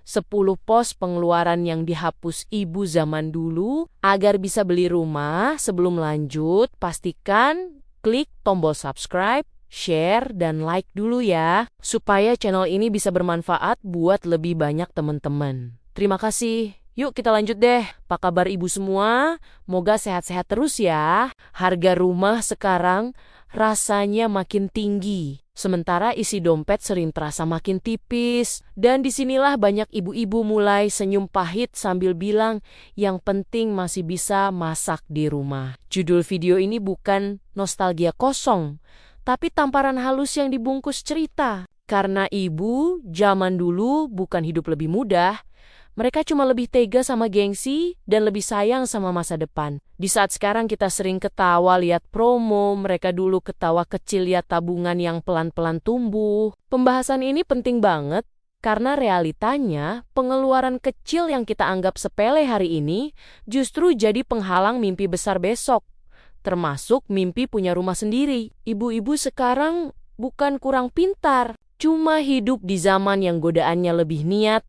10 pos pengeluaran yang dihapus ibu zaman dulu. Agar bisa beli rumah, sebelum lanjut, pastikan klik tombol subscribe, share, dan like dulu ya, supaya channel ini bisa bermanfaat buat lebih banyak teman-teman. Terima kasih. Yuk kita lanjut deh. Apa kabar ibu semua? Moga sehat-sehat terus ya. Harga rumah sekarang rasanya makin tinggi, sementara isi dompet sering terasa makin tipis. Dan disinilah banyak ibu-ibu mulai senyum pahit sambil bilang, yang penting masih bisa masak di rumah. Judul video ini bukan nostalgia kosong, tapi tamparan halus yang dibungkus cerita. Karena ibu zaman dulu bukan hidup lebih mudah, mereka cuma lebih tega sama gengsi dan lebih sayang sama masa depan. Di saat sekarang kita sering ketawa lihat promo, mereka dulu ketawa kecil lihat tabungan yang pelan-pelan tumbuh. Pembahasan ini penting banget karena realitanya pengeluaran kecil yang kita anggap sepele hari ini justru jadi penghalang mimpi besar besok. Termasuk mimpi punya rumah sendiri. Ibu-ibu sekarang bukan kurang pintar, cuma hidup di zaman yang godaannya lebih niat.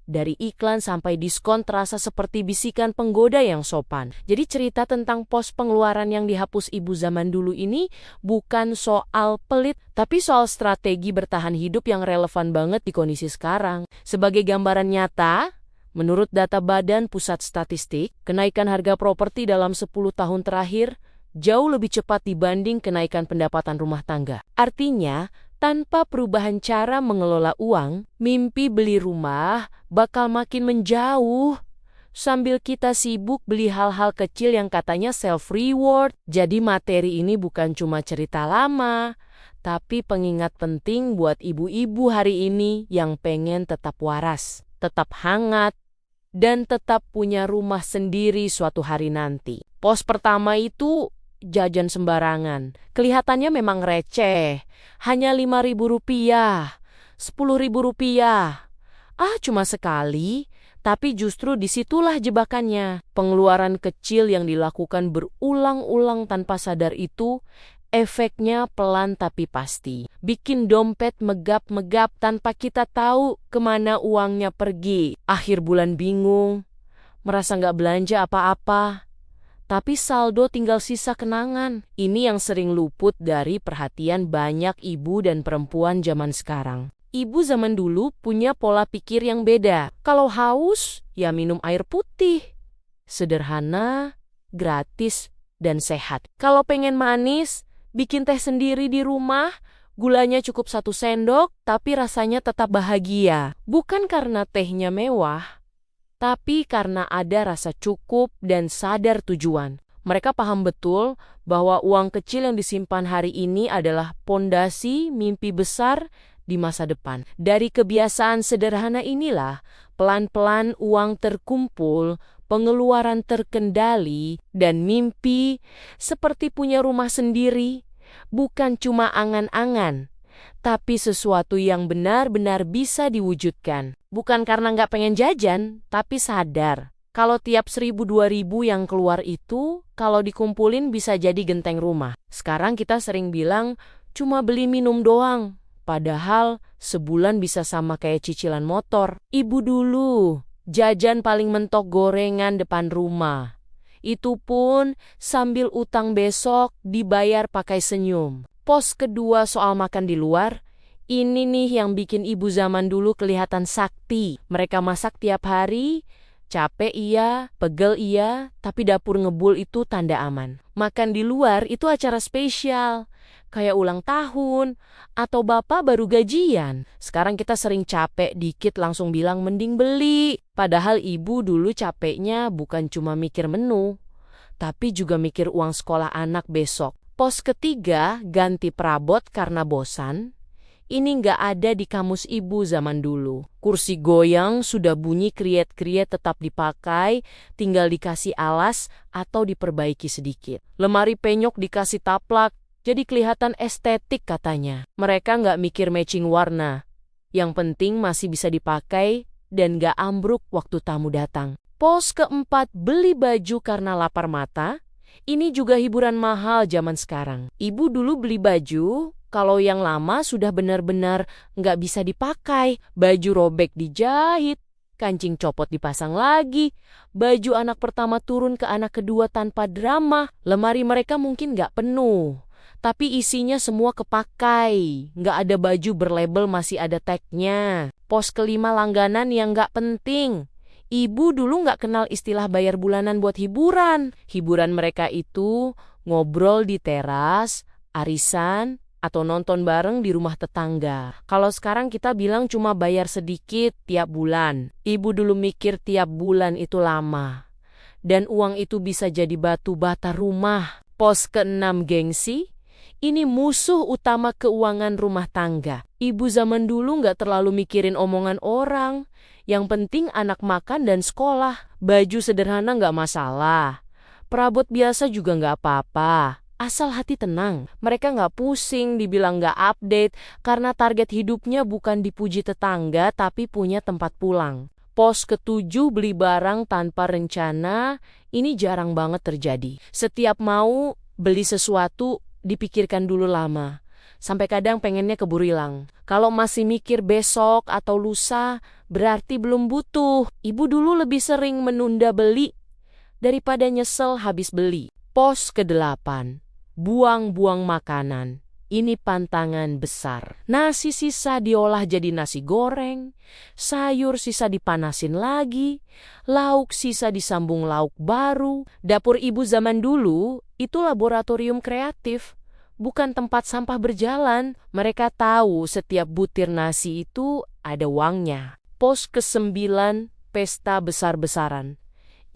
Dari iklan sampai diskon terasa seperti bisikan penggoda yang sopan. Jadi cerita tentang pos pengeluaran yang dihapus ibu zaman dulu ini bukan soal pelit, tapi soal strategi bertahan hidup yang relevan banget di kondisi sekarang. Sebagai gambaran nyata, menurut data Badan Pusat Statistik, kenaikan harga properti dalam 10 tahun terakhir jauh lebih cepat dibanding kenaikan pendapatan rumah tangga. Artinya, tanpa perubahan cara mengelola uang, mimpi beli rumah bakal makin menjauh. Sambil kita sibuk beli hal-hal kecil yang katanya self-reward. Jadi materi ini bukan cuma cerita lama, tapi pengingat penting buat ibu-ibu hari ini yang pengen tetap waras, tetap hangat, dan tetap punya rumah sendiri suatu hari nanti. Pos pertama itu jajan sembarangan. Kelihatannya memang receh. Hanya Rp5.000, Rp10.000. Cuma sekali. Tapi justru disitulah jebakannya. Pengeluaran kecil yang dilakukan berulang-ulang tanpa sadar itu, efeknya pelan tapi pasti. Bikin dompet megap-megap tanpa kita tahu kemana uangnya pergi. Akhir bulan bingung, merasa nggak belanja apa-apa. Tapi saldo tinggal sisa kenangan. Ini yang sering luput dari perhatian banyak ibu dan perempuan zaman sekarang. Ibu zaman dulu punya pola pikir yang beda. Kalau haus, ya minum air putih. Sederhana, gratis, dan sehat. Kalau pengen manis, bikin teh sendiri di rumah. Gulanya cukup 1 sendok, tapi rasanya tetap bahagia. Bukan karena tehnya mewah, tapi karena ada rasa cukup dan sadar tujuan. Mereka paham betul bahwa uang kecil yang disimpan hari ini adalah pondasi mimpi besar di masa depan. Dari kebiasaan sederhana inilah, pelan-pelan uang terkumpul, pengeluaran terkendali, dan mimpi seperti punya rumah sendiri bukan cuma angan-angan, tapi sesuatu yang benar-benar bisa diwujudkan. Bukan karena nggak pengen jajan, tapi sadar. Kalau tiap 1.000-2.000 yang keluar itu, kalau dikumpulin bisa jadi genteng rumah. Sekarang kita sering bilang, cuma beli minum doang. Padahal sebulan bisa sama kayak cicilan motor. Ibu dulu, jajan paling mentok gorengan depan rumah. Itu pun sambil utang besok dibayar pakai senyum. Pos kedua soal makan di luar, ini nih yang bikin ibu zaman dulu kelihatan sakti. Mereka masak tiap hari, capek iya, pegel iya, tapi dapur ngebul itu tanda aman. Makan di luar itu acara spesial, kayak ulang tahun, atau bapak baru gajian. Sekarang kita sering capek dikit langsung bilang mending beli. Padahal ibu dulu capeknya bukan cuma mikir menu, tapi juga mikir uang sekolah anak besok. Pos ketiga, ganti perabot karena bosan. Ini nggak ada di kamus ibu zaman dulu. Kursi goyang sudah bunyi kriet-kriet tetap dipakai, tinggal dikasih alas atau diperbaiki sedikit. Lemari penyok dikasih taplak, jadi kelihatan estetik katanya. Mereka nggak mikir matching warna. Yang penting masih bisa dipakai dan nggak ambruk waktu tamu datang. Pos keempat, beli baju karena lapar mata. Ini juga hiburan mahal zaman sekarang. Ibu dulu beli baju, kalau yang lama sudah benar-benar nggak bisa dipakai. Baju robek dijahit, kancing copot dipasang lagi, baju anak pertama turun ke anak kedua tanpa drama. Lemari mereka mungkin gak penuh, tapi isinya semua kepakai. Gak ada baju berlabel masih ada tagnya. Pos kelima langganan yang gak penting. Ibu dulu gak kenal istilah bayar bulanan buat hiburan. Hiburan mereka itu ngobrol di teras, arisan, atau nonton bareng di rumah tetangga. Kalau sekarang kita bilang cuma bayar sedikit tiap bulan. Ibu dulu mikir tiap bulan itu lama. Dan uang itu bisa jadi batu bata rumah. Pos keenam gengsi. Ini musuh utama keuangan rumah tangga. Ibu zaman dulu gak terlalu mikirin omongan orang. Yang penting anak makan dan sekolah. Baju sederhana gak masalah. Perabot biasa juga gak apa-apa. Asal hati tenang. Mereka gak pusing dibilang gak update karena target hidupnya bukan dipuji tetangga tapi punya tempat pulang. Pos ketujuh beli barang tanpa rencana. Ini jarang banget terjadi. Setiap mau beli sesuatu dipikirkan dulu lama. Sampai kadang pengennya keburu hilang. Kalau masih mikir besok atau lusa, berarti belum butuh. Ibu dulu lebih sering menunda beli daripada nyesel habis beli. Pos ke-8, buang-buang makanan. Ini pantangan besar. Nasi sisa diolah jadi nasi goreng, sayur sisa dipanasin lagi, lauk sisa disambung lauk baru. Dapur ibu zaman dulu itu laboratorium kreatif. Bukan tempat sampah berjalan. Mereka tahu setiap butir nasi itu ada uangnya. Pos ke-9, pesta besar-besaran.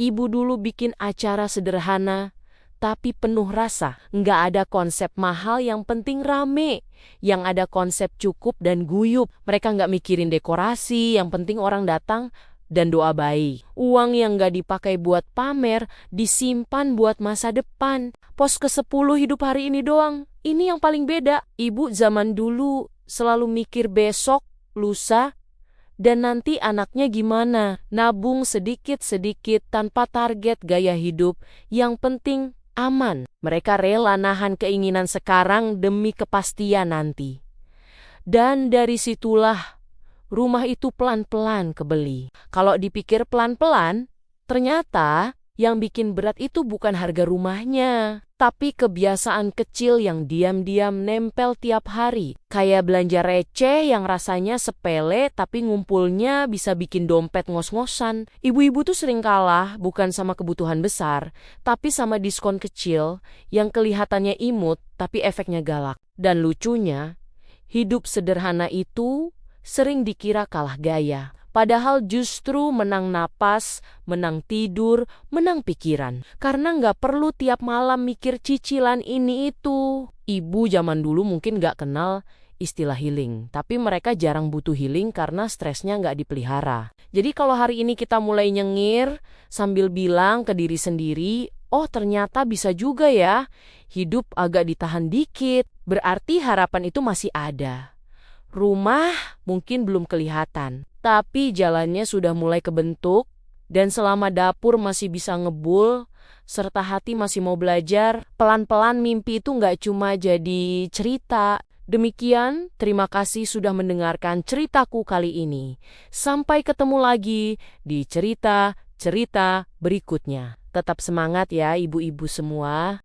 Ibu dulu bikin acara sederhana, tapi penuh rasa. Nggak ada konsep mahal, yang penting rame. Yang ada konsep cukup dan guyup. Mereka nggak mikirin dekorasi, yang penting orang datang dan doa baik. Uang yang nggak dipakai buat pamer, disimpan buat masa depan. Pos ke-10 hidup hari ini doang. Ini yang paling beda. Ibu zaman dulu selalu mikir besok, lusa, dan nanti anaknya gimana. Nabung sedikit-sedikit tanpa target gaya hidup. Yang penting aman. Mereka rela nahan keinginan sekarang demi kepastian nanti. Dan dari situlah rumah itu pelan-pelan kebeli. Kalau dipikir pelan-pelan, ternyata yang bikin berat itu bukan harga rumahnya, tapi kebiasaan kecil yang diam-diam nempel tiap hari. Kayak belanja receh yang rasanya sepele tapi ngumpulnya bisa bikin dompet ngos-ngosan. Ibu-ibu tuh sering kalah bukan sama kebutuhan besar, tapi sama diskon kecil yang kelihatannya imut tapi efeknya galak. Dan lucunya, hidup sederhana itu sering dikira kalah gaya. Padahal justru menang napas, menang tidur, menang pikiran. Karena nggak perlu tiap malam mikir cicilan ini itu. Ibu zaman dulu mungkin nggak kenal istilah healing. Tapi mereka jarang butuh healing karena stresnya nggak dipelihara. Jadi kalau hari ini kita mulai nyengir sambil bilang ke diri sendiri, oh ternyata bisa juga ya, hidup agak ditahan dikit. Berarti harapan itu masih ada. Rumah mungkin belum kelihatan, tapi jalannya sudah mulai kebentuk, dan selama dapur masih bisa ngebul, serta hati masih mau belajar, pelan-pelan mimpi itu nggak cuma jadi cerita. Demikian, terima kasih sudah mendengarkan ceritaku kali ini. Sampai ketemu lagi di cerita-cerita berikutnya. Tetap semangat ya ibu-ibu semua.